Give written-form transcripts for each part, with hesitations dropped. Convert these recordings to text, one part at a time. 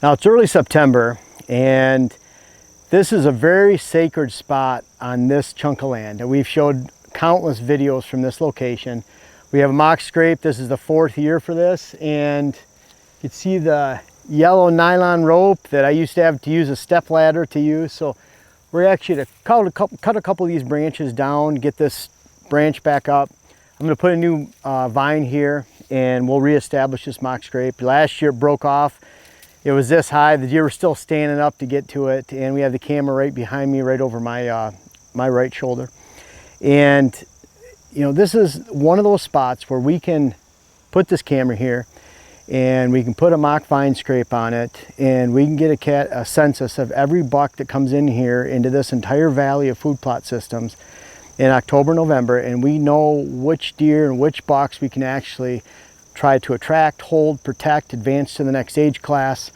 Now it's early September, and this is a very sacred spot on this chunk of land. And we've showed countless videos from this location. We have a mock scrape. This is the 4th year for this, and you can see the yellow nylon rope that I used to have to use a step ladder to use. So we're actually to cut a couple of these branches down, get this branch back up. I'm going to put a new vine here, and we'll reestablish this mock scrape. Last year it broke off. It was this high. The deer were still standing up to get to it, and we have the camera right behind me, right over my my right shoulder. And you know, this is one of those spots where we can put this camera here, and we can put a mock vine scrape on it, and we can get a census of every buck that comes in here into this entire valley of food plot systems in October, November, and we know which deer and which bucks we can actually try to attract, hold, protect, advance to the next age class.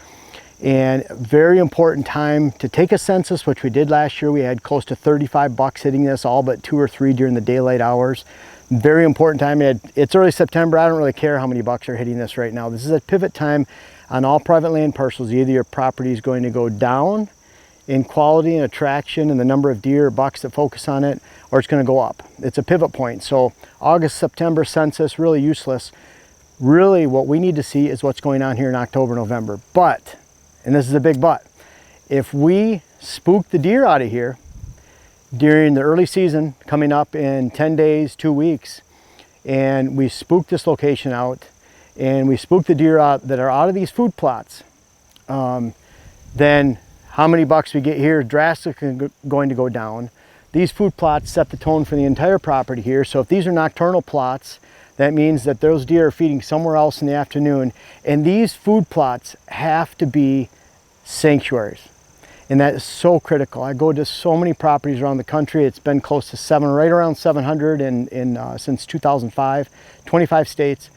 And very important time to take a census, which we did last year. We had close to 35 bucks hitting this, all but 2 or 3 during the daylight hours. Very important time. It's early September. I don't really care how many bucks are hitting this right now. This is a pivot time on all private land parcels. Either your property is going to go down in quality and attraction and the number of deer or bucks that focus on it, or it's going to go up. It's a pivot point. So August, September census, really useless. Really what we need to see is what's going on here in October, November. But, and this is a big but, if we spook the deer out of here during the early season coming up in 10 days, 2 weeks, and we spook this location out, and we spook the deer out that are out of these food plots, then how many bucks we get here is drastically going to go down. These food plots set the tone for the entire property here. So if these are nocturnal plots, that means that those deer are feeding somewhere else in the afternoon, and these food plots have to be sanctuaries. And that is so critical. I go to so many properties around the country. It's been close to right around 700 since 2005, 25 states.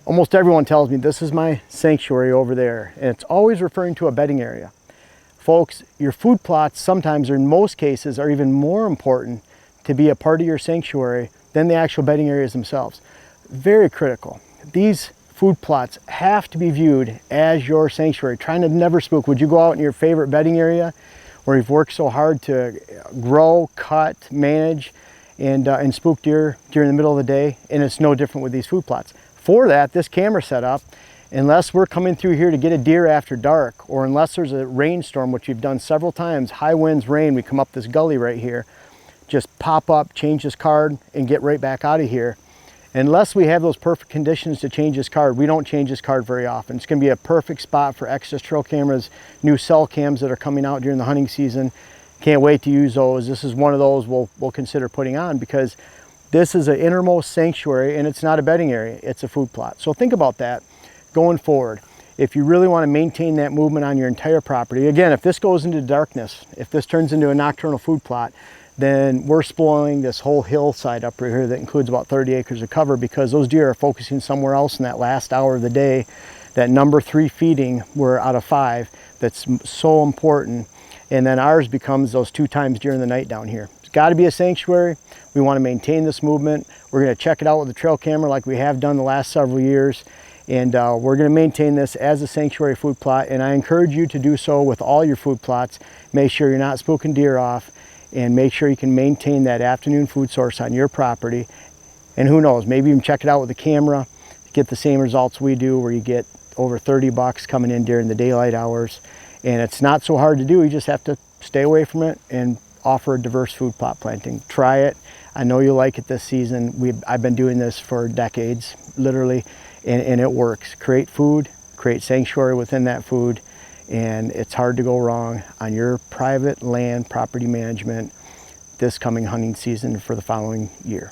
Almost everyone tells me this is my sanctuary over there, and it's always referring to a bedding area. Folks, your food plots sometimes, or in most cases, are even more important to be a part of your sanctuary than the actual bedding areas themselves. Very critical. These food plots have to be viewed as your sanctuary. Trying to never spook. Would you go out in your favorite bedding area where you've worked so hard to grow, cut, manage, and spook deer during the middle of the day? And it's no different with these food plots. For that, this camera setup, unless we're coming through here to get a deer after dark, or unless there's a rainstorm, which we've done several times, high winds, rain, we come up this gully right here, just pop up, change this card, and get right back out of here. Unless we have those perfect conditions to change this card, we don't change this card very often. It's going to be a perfect spot for Exodus trail cameras, new cell cams that are coming out during the hunting season. Can't wait to use those. This is one of those we'll consider putting on, because this is an innermost sanctuary, and it's not a bedding area, it's a food plot. So think about that going forward. If you really want to maintain that movement on your entire property, again, if this goes into darkness, if this turns into a nocturnal food plot, then we're spoiling this whole hillside up right here that includes about 30 acres of cover, because those deer are focusing somewhere else in that last hour of the day. That number 3 feeding, we're out of 5, that's so important. And then ours becomes those 2 times during the night down here. It's got to be a sanctuary. We want to maintain this movement. We're going to check it out with the trail camera like we have done the last several years. And we're going to maintain this as a sanctuary food plot. And I encourage you to do so with all your food plots. Make sure you're not spooking deer off, and make sure you can maintain that afternoon food source on your property. And who knows, maybe even check it out with the camera, get the same results we do, where you get over 30 bucks coming in during the daylight hours. And it's not so hard to do. You just have to stay away from it and offer a diverse food plot planting. Try it. I know you'll like it this season. I've been doing this for decades, literally, and it works. Create food, create sanctuary within that food, and it's hard to go wrong on your private land property management this coming hunting season for the following year.